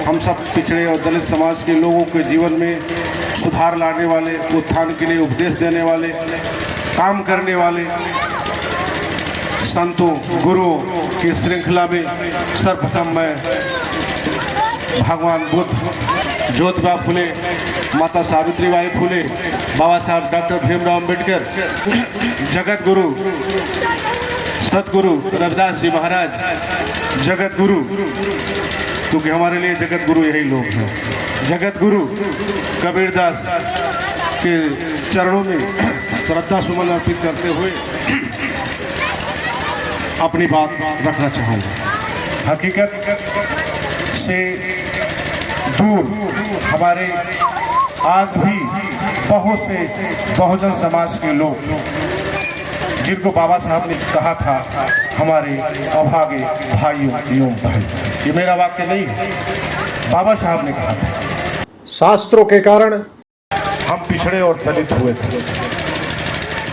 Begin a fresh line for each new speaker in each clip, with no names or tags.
हम सब पिछड़े और दलित समाज के लोगों के जीवन में सुधार लाने वाले, उत्थान के लिए उपदेश देने वाले, काम करने वाले संतों गुरुओं की श्रृंखला में सर्वप्रथम मैं भगवान बुद्ध, ज्योतिबा फुले, माता सावित्रीबाई फुले, बाबा साहब डॉक्टर भीमराव अम्बेडकर, जगत गुरु सतगुरु रविदास जी महाराज, जगत गुरु, क्योंकि हमारे लिए जगत गुरु यही लोग हैं, जगत गुरु कबीरदास के चरणों में श्रद्धा सुमन अर्पित करते हुए अपनी बात रखना चाहूँगा। हकीकत से दूर हमारे आज भी बहुत से बहुजन समाज के लोग, जिनको बाबा साहब ने कहा था हमारे अभागे भाइयों एवं बहन, ये मेरा वाक्य नहीं है, बाबा साहब ने कहा था।
शास्त्रों के कारण
हम पिछड़े और दलित हुए थे।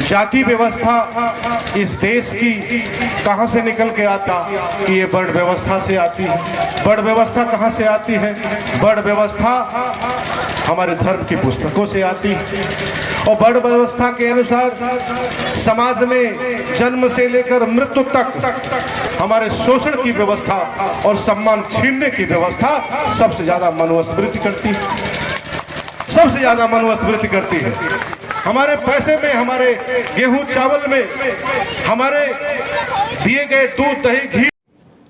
जाति व्यवस्था इस देश की कहां से निकल के आता कि ये बड़ व्यवस्था से आती है। बड़ व्यवस्था कहां से आती है? बड़ व्यवस्था हमारे धर्म की पुस्तकों से आती है और बड़ व्यवस्था के अनुसार समाज में जन्म से लेकर मृत्यु तक हमारे शोषण की व्यवस्था और सम्मान छीनने की व्यवस्था सबसे ज्यादा मनुस्मृति करती है, सबसे ज्यादा मनुस्मृति करती है। हमारे पैसे में, हमारे गेहूं चावल में, हमारे दिए गए दूध दही घी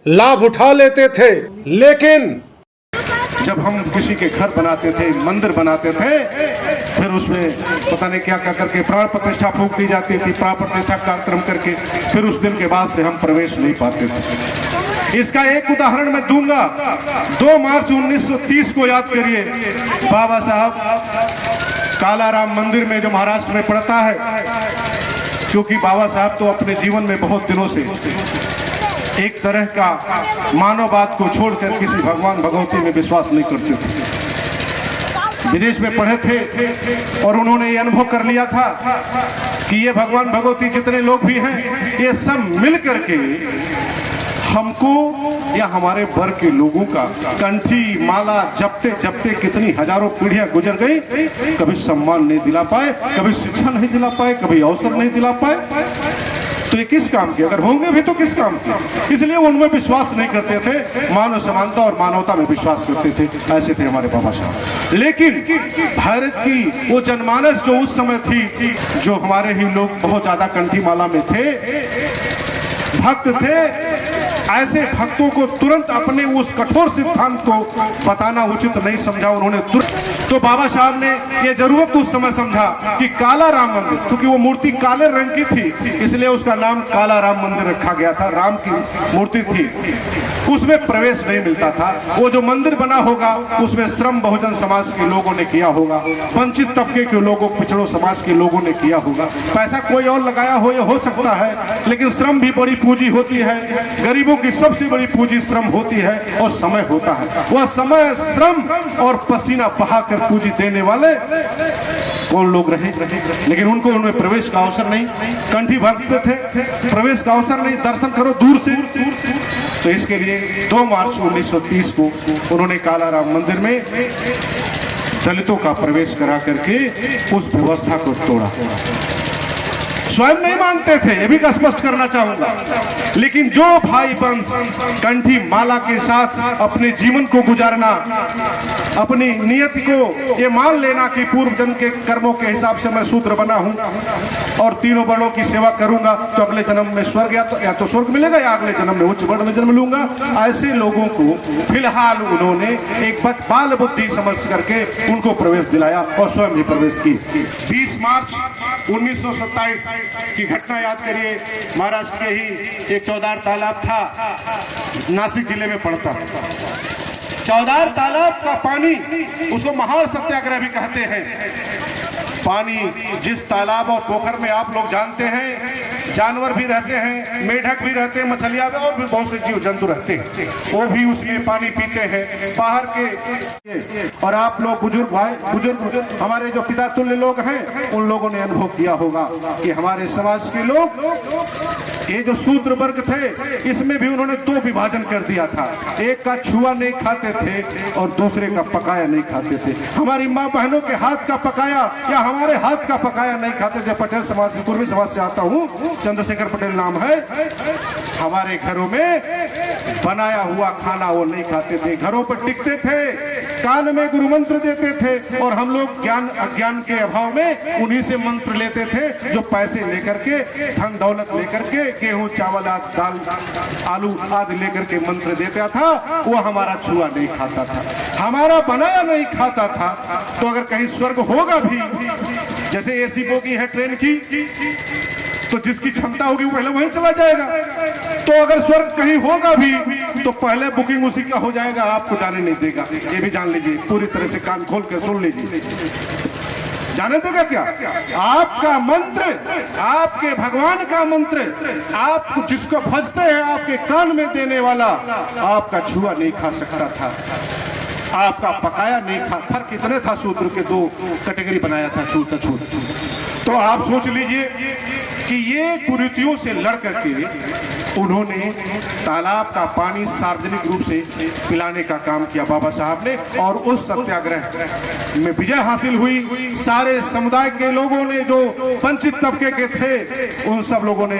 लाभ उठा लेते थे, लेकिन
जब हम किसी के घर बनाते थे, मंदिर बनाते थे, फिर उसमें पता नहीं क्या क्या करके प्राण प्रतिष्ठा फूंक दी जाती थी। प्राण प्रतिष्ठा कार्यक्रम करके फिर उस दिन के बाद से हम प्रवेश नहीं पाते थे। इसका एक उदाहरण मैं दूंगा। 2 मार्च 1930 को याद करिए, बाबा साहब कालाराम मंदिर में जो महाराष्ट्र में पड़ता है, क्योंकि बाबा साहब तो अपने जीवन में बहुत दिनों से एक तरह का मानववाद को छोड़कर किसी भगवान भगवती में विश्वास नहीं करते थे। विदेश में पढ़े थे और उन्होंने ये अनुभव कर लिया था कि ये भगवान भगवती जितने लोग भी हैं, ये सब मिल करके हमको या हमारे वर्ग के लोगों का कंठी माला जपते जपते कितनी हजारों पीढ़ियां गुजर गई, कभी सम्मान नहीं दिला पाए, कभी शिक्षा नहीं दिला पाए, कभी अवसर नहीं दिला पाए। तो ये किस काम की? अगर होंगे भी तो किस काम की? इसलिए उनमें विश्वास नहीं करते थे, मानव समानता और मानवता में विश्वास करते थे। ऐसे थे हमारे बाबा साहब। लेकिन भारत की वो जनमानस जो उस समय थी, जो हमारे ही लोग बहुत ज्यादा कंठी माला में थे, भक्त थे, ऐसे भक्तों को तुरंत अपने उस कठोर सिद्धांत को बताना उचित नहीं समझा उन्होंने। तो बाबा साहब ने ये जरूरत उस समय समझा कि काला राम मंदिर, चूंकि वो मूर्ति काले रंग की थी इसलिए उसका नाम काला राम मंदिर रखा गया था। राम की मूर्ति थी, उसमें प्रवेश नहीं मिलता था। वो जो मंदिर बना होगा उसमें श्रम बहुजन समाज के लोगों ने किया होगा, वंचित तबके के लोगों, पिछड़ों समाज के लोगों ने किया होगा। पैसा कोई और लगाया हो, ये हो सकता है, लेकिन श्रम भी बड़ी पूंजी होती है। गरीबों की सबसे बड़ी पूंजी श्रम होती है और समय होता है। वह समय, श्रम और पसीना बहाकर पूंजी देने वाले कौन लोग रहे, लेकिन उनको उनमें प्रवेश का अवसर नहीं। कंठी भक्त थे, प्रवेश का अवसर नहीं, दर्शन करो दूर से। तो इसके लिए 2 मार्च 1930 को उन्होंने कालाराम मंदिर में दलितों का प्रवेश करा करके उस व्यवस्था को तोड़ा। स्वयं नहीं मानते थे, ये भी स्पष्ट करना चाहूंगा, लेकिन जो भाई बंद कंठी माला के साथ अपने जीवन को गुजारना, अपनी नियति को ये मान लेना कि पूर्व जन्म के कर्मों के हिसाब से मैं शूद्र बना हूं और तीनों वर्णों की सेवा करूंगा तो अगले जन्म में स्वर्ग या तो स्वर्ग मिलेगा या अगले जन्म में उच्च वर्ण में जन्म लूंगा, ऐसे लोगों को फिलहाल उन्होंने एक बाल बुद्धि समझ करके उनको प्रवेश दिलाया और स्वयं ही प्रवेश की। 20 मार्च 1927 की घटना याद करिए। महाराष्ट्र के ही एक चौदार तालाब था, नासिक जिले में पड़ता है। चौदार तालाब का पानी, उसको महान सत्याग्रह भी कहते हैं। पानी जिस तालाब और पोखर में आप लोग जानते हैं जानवर भी रहते हैं, मेढक भी रहते हैं, मछलियां भी और भी बहुत से जीव जंतु रहते हैं, वो भी उसमें पानी पीते हैं बाहर के। और आप लोग बुजुर्ग भाई, बुजुर्ग हमारे जो पिता तुल्य लोग हैं, उन लोगों ने अनुभव किया होगा कि हमारे समाज के लोग ये जो शूद्र वर्ग थे, इसमें भी उन्होंने दो विभाजन कर दिया था। एक का छुआ नहीं खाते थे और दूसरे का पकाया नहीं खाते थे। हमारी माँ बहनों के हाथ का पकाया या हमारे हाथ का पकाया नहीं खाते थे। पटेल समाज से, कुर्मी समाज से आता हूँ, चंद्रशेखर पटेल नाम है। हमारे घरों में बनाया हुआ खाना वो नहीं खाते थे, घरों पर टिकते थे, कान में गुरु मंत्र देते थे और हम लोग ज्ञान अज्ञान के अभाव में उन्हीं से मंत्र लेते थे, जो पैसे लेकर के, धन दौलत लेकर के, गेहूं चावल दाल आलू आदि लेकर के मंत्र देता था। वो हमारा छुआ नहीं खाता था, हमारा बनाया नहीं खाता था। तो अगर कहीं स्वर्ग होगा भी, जैसे एसी बोगी है ट्रेन की, तो जिसकी क्षमता होगी वो पहले वहीं चला जाएगा। तो अगर स्वर्ग कहीं होगा भी तो पहले बुकिंग उसी का हो जाएगा, आपको जाने नहीं देगा। ये भी जान लीजिए, पूरी तरह से कान खोल कर सुन लीजिए। जाने देगा क्या? आपका मंत्र, आपके भगवान का मंत्र, आप जिसको भजते हैं, आपके कान में देने वाला आपका छुआ नहीं खा सकता था, आपका पकाया नहीं खा। फर्क इतने था, शूद्र के दो कैटेगरी बनाया था, छूत अछूत। तो आप सोच लीजिए कि ये कुरीतियों से लड़ करके उन्होंने तालाब का पानी सार्वजनिक रूप से पिलाने का काम किया बाबा साहब ने, और उस सत्याग्रह में विजय हासिल हुई। सारे समुदाय के लोगों ने, जो वंचित तबके के थे, उन सब लोगों ने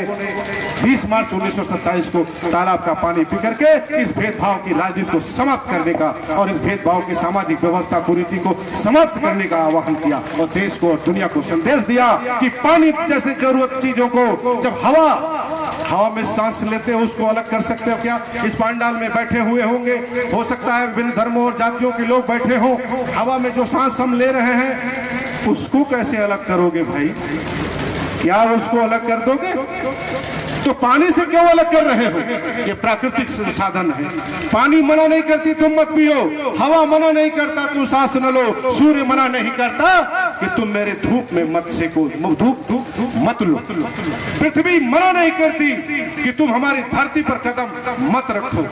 20 मार्च 1927 को तालाब का पानी पी करके इस भेदभाव की राजनीति को समाप्त करने का और इस भेदभाव की सामाजिक व्यवस्था कुरीति को समाप्त करने का आह्वान किया और देश को और दुनिया को संदेश दिया कि पानी जैसे जरूरत चीजों को, जब हवा में सांस लेते हो उसको अलग कर सकते हो क्या? इस पंडाल में बैठे हुए होंगे, हो सकता है विभिन्न धर्मों और जातियों के लोग बैठे हों, हवा में जो सांस हम ले रहे हैं उसको कैसे अलग करोगे भाई? क्या उसको अलग कर दोगे? तो पानी से क्यों अलग कर रहे हो? ये प्राकृतिक संसाधन है। पानी मना नहीं करती तुम मत पियो, हवा मना नहीं करता तुम सांस न लो, सूर्य मना नहीं करता कि तुम मेरे धूप में मत सेको, धूप मत लो, पृथ्वी मना नहीं करती कि तुम हमारी धरती पर कदम मत रखो।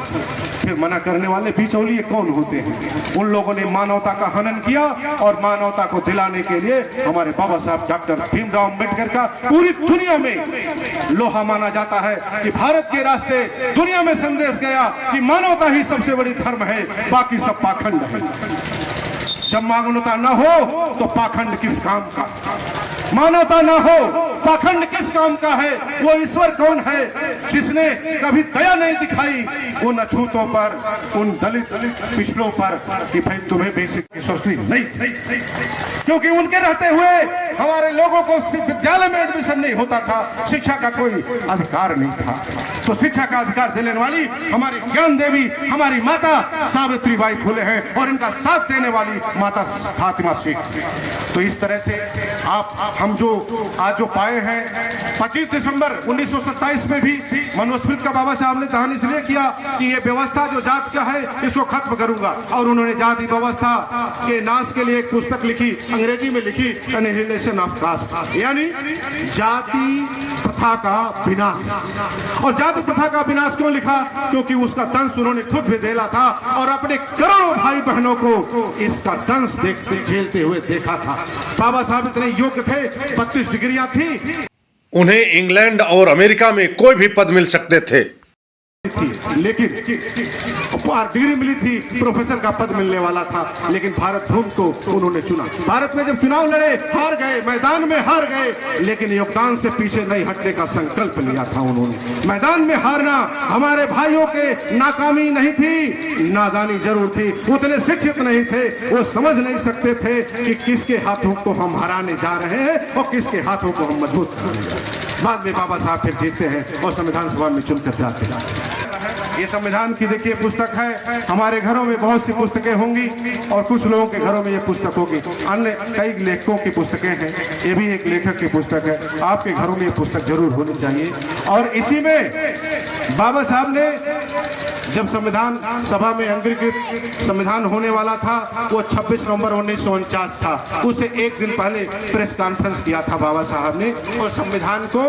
फिर मना करने वाले बिचौलिए कौन होते हैं? उन लोगों ने मानवता का हनन किया और मानवता को दिलाने के लिए हमारे बाबा साहब डॉक्टर भीमराव अम्बेडकर का पूरी दुनिया में लोहा माना जाता है कि भारत के रास्ते दुनिया में संदेश गया कि मानवता ही सबसे बड़ी धर्म है, बाकी सब पाखंड है। जब मानवता न हो तो पाखंड किस काम का? मानवता ना हो, पाखंड किस काम का है? वो ईश्वर कौन है जिसने कभी दया नहीं दिखाई उन अछूतों पर, उन दलित पिछड़ों पर कि भाई तुम्हें बेसिक यशस्वी नहीं, क्योंकि उनके रहते हुए हमारे लोगों को विद्यालय में एडमिशन नहीं होता था, शिक्षा का कोई अधिकार नहीं था। तो शिक्षा का अधिकार दिलाने वाली हमारी ज्ञान देवी, हमारी माता सावित्री बाई फुले हैं और इनका साथ देने वाली माता फातिमा शेख। तो इस तरह से हम जो आज जो पाए हैं, 25 दिसंबर 1927 में भी मनुस्मृति का बाबा साहब ने दान इसलिए किया कि ये व्यवस्था जो जात का है इसको खत्म करूंगा, और उन्होंने जाति व्यवस्था के नाश के लिए एक पुस्तक लिखी, अंग्रेजी में लिखी, एनिहिलेशन ऑफ कास्ट, यानी जाति प्रथा का विनाश। और जाति प्रथा का विनाश क्यों लिखा? क्योंकि उसका दंश उन्होंने खुद भी झेला था और अपने करोड़ों भाई बहनों को इसका दंश झेलते हुए देखा था। बाबा साहब इतने योग्य थे, 32 डिग्रियां थी,
उन्हें इंग्लैंड और अमेरिका में कोई भी पद मिल सकते थे,
लेकिन डिग्री मिली थी, प्रोफेसर का पद मिलने वाला था, लेकिन भारत भूमि को उन्होंने चुना। भारत में जब चुनाव लड़े, हार गए, मैदान में हार गए, लेकिन योगदान से पीछे नहीं हटने का संकल्प लिया था उन्होंने। मैदान में हारना हमारे भाइयों के नाकामी नहीं थी, नादानी जरूर थी, उतने शिक्षित नहीं थे, वो समझ नहीं सकते थे कि किसके हाथों को हम हराने जा रहे हैं और किसके हाथों को हम मजबूत करेंगे। बाद में बाबा साहब फिर जीतते हैं और संविधान सभा में चुनकर जाते हैं। ये संविधान की देखिए पुस्तक है, हमारे घरों में बहुत सी पुस्तकें होंगी और कुछ लोगों के घरों में ये पुस्तक होगी, अन्य कई लेखकों की पुस्तकें हैं, ये भी एक लेखक की पुस्तक है। आपके घरों में ये पुस्तक जरूर होनी चाहिए। और इसी में बाबा साहब ने जब संविधान सभा में अंगीकृत संविधान होने वाला था वो 26 नवंबर 1949 था। उससे एक दिन पहले प्रेस कॉन्फ्रेंस किया था बाबा साहब ने, और संविधान को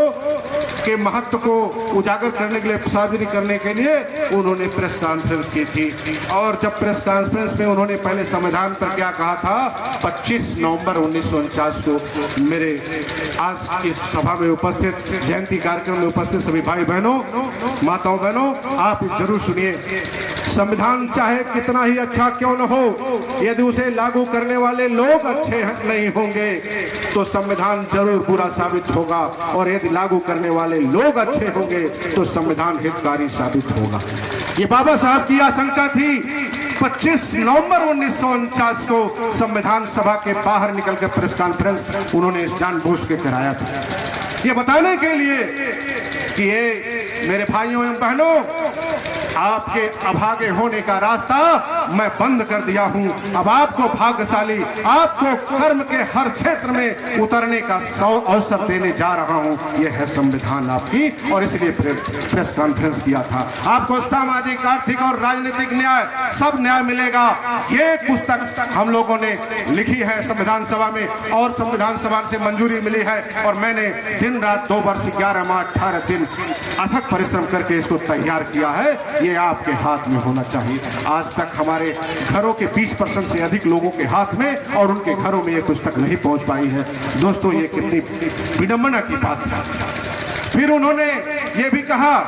के महत्व को उजागर करने के लिए, सार्वजनिक करने के लिए उन्होंने प्रेस कॉन्फ्रेंस की थी। और जब प्रेस कॉन्फ्रेंस में उन्होंने पहले संविधान पर क्या कहा था, 25 नवंबर 1949 को मेरे आज इस सभा में उपस्थित, जयंती कार्यक्रम में उपस्थित सभी भाई बहनों, माताओं बहनों, आप जरूर सुनिए। संविधान चाहे कितना ही अच्छा क्यों न हो, यदि उसे लागू करने वाले लोग अच्छे नहीं होंगे तो संविधान जरूर बुरा साबित होगा, और यदि लागू करने वाले लोग अच्छे होंगे तो संविधान हितकारी साबित होगा। ये बाबा साहब की आशंका थी। 25 नवंबर 1949 को संविधान सभा के बाहर निकलकर प्रेस कॉन्फ्रेंस उन्होंने जानबूझ के कराया था, ये बताने के लिए कि ये मेरे भाइयों एवं बहनों, आपके अभागे होने का रास्ता मैं बंद कर दिया हूं। अब आपको भाग्यशाली, आपको कर्म के हर क्षेत्र में उतरने का अवसर देने जा रहा हूं। यह है संविधान आपकी, और इसलिए प्रेस कॉन्फ्रेंस किया था। आपको सामाजिक, आर्थिक और राजनीतिक न्याय, सब न्याय मिलेगा। ये पुस्तक हम लोगों ने लिखी है संविधान सभा में, और संविधान सभा से मंजूरी मिली है, और मैंने दिन रात 2 वर्ष 11 माह 18 दिन अथक परिश्रम करके इसको तैयार किया है। ये आपके हाथ में होना चाहिए। आज तक हमारे घरों के 20% से अधिक लोगों के हाथ में, और उनके घरों में ये पुस्तक नहीं पहुंच पाई है। दोस्तों, ये कितनी विडंबना की बात है। फिर उन्होंने ये भी कहा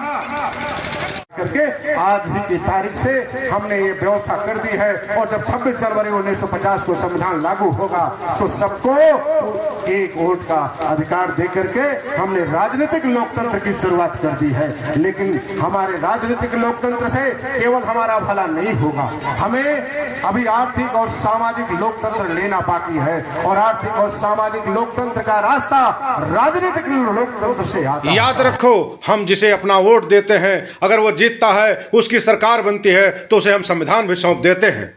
करके आज ही की तारीख से हमने ये व्यवस्था कर दी है, और जब 26 जनवरी 1950 को संविधान लागू होगा तो सबको एक वोट का अधिकार दे करके हमने राजनीतिक लोकतंत्र की शुरुआत कर दी है। लेकिन हमारे राजनीतिक लोकतंत्र से केवल हमारा भला नहीं होगा, हमें अभी आर्थिक और सामाजिक लोकतंत्र लेना बाकी है, और आर्थिक और सामाजिक लोकतंत्र का रास्ता राजनीतिक लोकतंत्र से आता है।
याद रखो, हम जिसे अपना वोट देते हैं, अगर वो जीतता है, उसकी सरकार बनती है, तो उसे हम संविधान भी सौंप देते हैं।